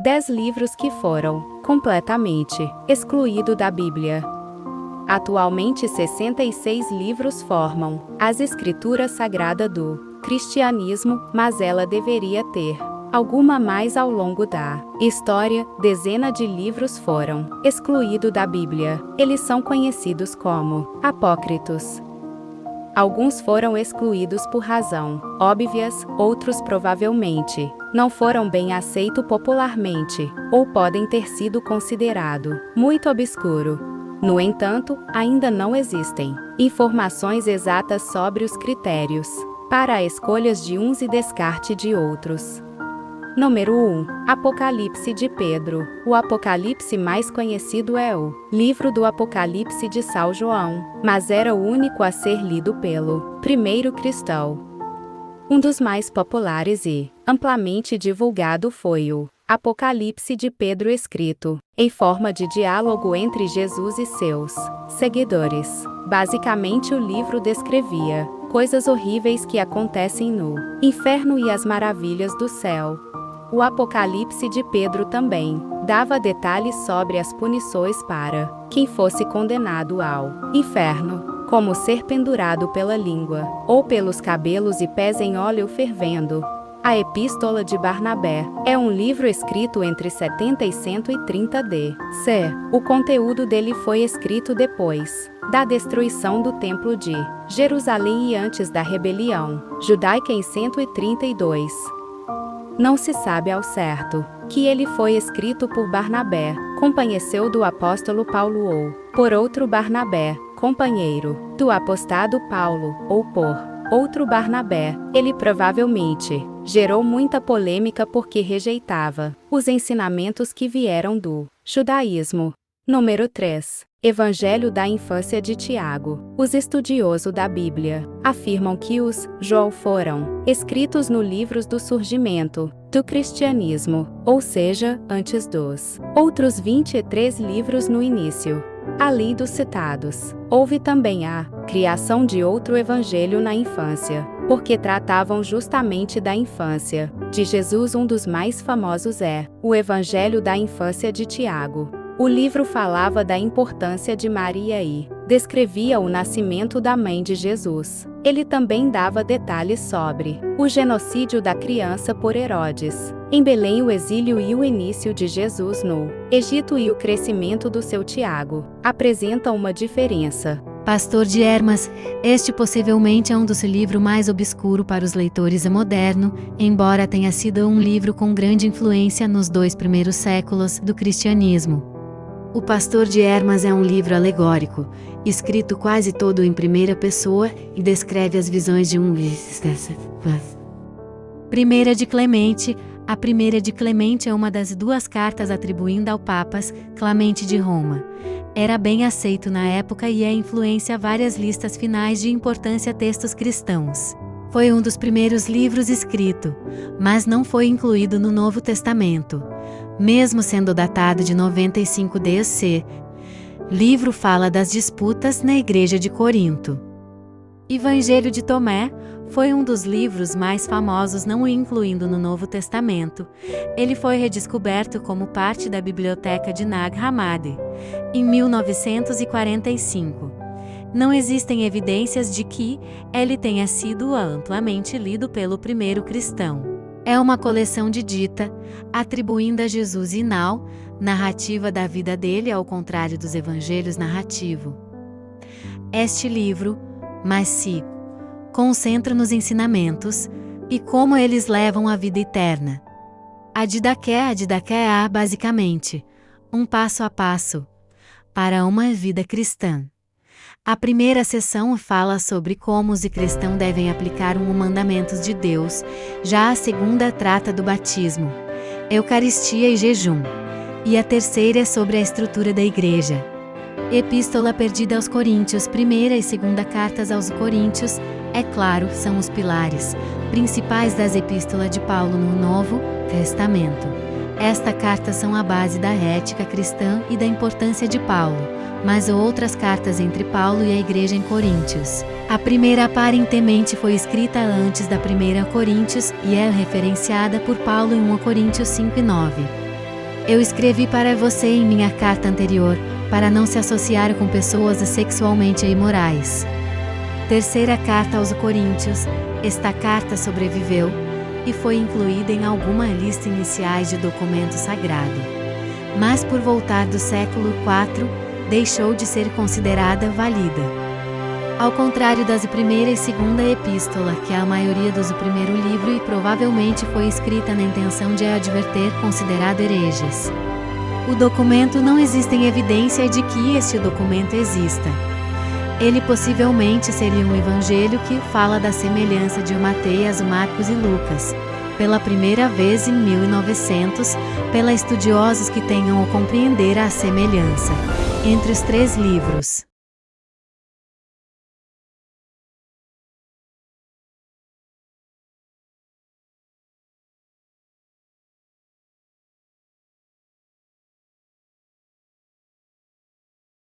10 livros que foram, completamente, excluídos da Bíblia. Atualmente 66 livros formam as escrituras sagradas do cristianismo, mas ela deveria ter alguma mais ao longo da história. Dezenas de livros foram excluídos da Bíblia. Eles são conhecidos como apócrifos. Alguns foram excluídos por razão óbvias, outros provavelmente não foram bem aceitos popularmente, ou podem ter sido considerados muito obscuro. No entanto, ainda não existem informações exatas sobre os critérios para a escolha de uns e descarte de outros. Número 1. Apocalipse de Pedro. O Apocalipse mais conhecido é o livro do Apocalipse de São João, mas era o único a ser lido pelo primeiro cristão. Um dos mais populares e amplamente divulgado foi o Apocalipse de Pedro, escrito em forma de diálogo entre Jesus e seus seguidores. Basicamente, o livro descrevia coisas horríveis que acontecem no inferno e as maravilhas do céu. O Apocalipse de Pedro também dava detalhes sobre as punições para quem fosse condenado ao inferno, como ser pendurado pela língua, ou pelos cabelos e pés em óleo fervendo. A Epístola de Barnabé é um livro escrito entre 70 e 130 d.C. O conteúdo dele foi escrito depois da destruição do Templo de Jerusalém e antes da rebelião judaica em 132. Não se sabe ao certo que ele foi escrito por Barnabé, companheiro do apóstolo Paulo, ou por outro Barnabé, companheiro do apostado Paulo, ou por outro Barnabé. Ele provavelmente gerou muita polêmica porque rejeitava os ensinamentos que vieram do judaísmo. Número 3. Evangelho da infância de Tiago. Os estudiosos da Bíblia afirmam que os João foram escritos no livros do surgimento do cristianismo, ou seja, antes dos outros 23 livros no início. Além dos citados, houve também a criação de outro evangelho na infância, porque tratavam justamente da infância de Jesus. Um dos mais famosos é o Evangelho da infância de Tiago. O livro falava da importância de Maria e descrevia o nascimento da mãe de Jesus. Ele também dava detalhes sobre o genocídio da criança por Herodes em Belém, o exílio e o início de Jesus no Egito e o crescimento do seu Tiago. Apresenta uma diferença. Pastor de Hermas, este possivelmente é um dos livros mais obscuros para os leitores modernos, embora tenha sido um livro com grande influência nos 2 primeiros séculos do cristianismo. O Pastor de Hermas é um livro alegórico, escrito quase todo em primeira pessoa e descreve as visões de um. Primeira de Clemente. A Primeira de Clemente é uma das 2 cartas atribuindo ao Papas Clemente de Roma. Era bem aceito na época e é influência várias listas finais de importância textos cristãos. Foi um dos primeiros livros escrito, mas não foi incluído no Novo Testamento. Mesmo sendo datado de 95 d.C., livro fala das disputas na igreja de Corinto. Evangelho de Tomé foi um dos livros mais famosos não o incluindo no Novo Testamento. Ele foi redescoberto como parte da biblioteca de Nag Hammadi, em 1945. Não existem evidências de que ele tenha sido amplamente lido pelo primeiro cristão. É uma coleção de dita, atribuindo a Jesus e não, narrativa da vida dele ao contrário dos evangelhos narrativos. Este livro, mas se concentra nos ensinamentos e como eles levam à vida eterna. A Didaqué é basicamente um passo a passo para uma vida cristã. A primeira sessão fala sobre como os cristãos devem aplicar os mandamentos de Deus, já a segunda trata do batismo, Eucaristia e jejum, e a terceira é sobre a estrutura da igreja. Epístola perdida aos Coríntios, primeira e segunda cartas aos Coríntios, é claro, são os pilares principais das epístolas de Paulo no Novo Testamento. Esta carta são a base da ética cristã e da importância de Paulo, mas outras cartas entre Paulo e a igreja em Coríntios. A primeira aparentemente foi escrita antes da primeira Coríntios e é referenciada por Paulo em 1 Coríntios 5 e 9. Eu escrevi para você em minha carta anterior, para não se associar com pessoas sexualmente imorais. Terceira carta aos Coríntios, esta carta sobreviveu e foi incluída em alguma lista iniciais de documento sagrado. Mas por voltar do século IV, deixou de ser considerada válida. Ao contrário das primeira e segunda epístola, que é a maioria dos primeiro livro e provavelmente foi escrita na intenção de adverter considerado hereges. O documento não existem evidência de que este documento exista. Ele possivelmente seria um evangelho que fala da semelhança de Mateus, Marcos e Lucas, pela primeira vez em 1900, pela estudiosos que tenham o compreender a semelhança entre os três livros.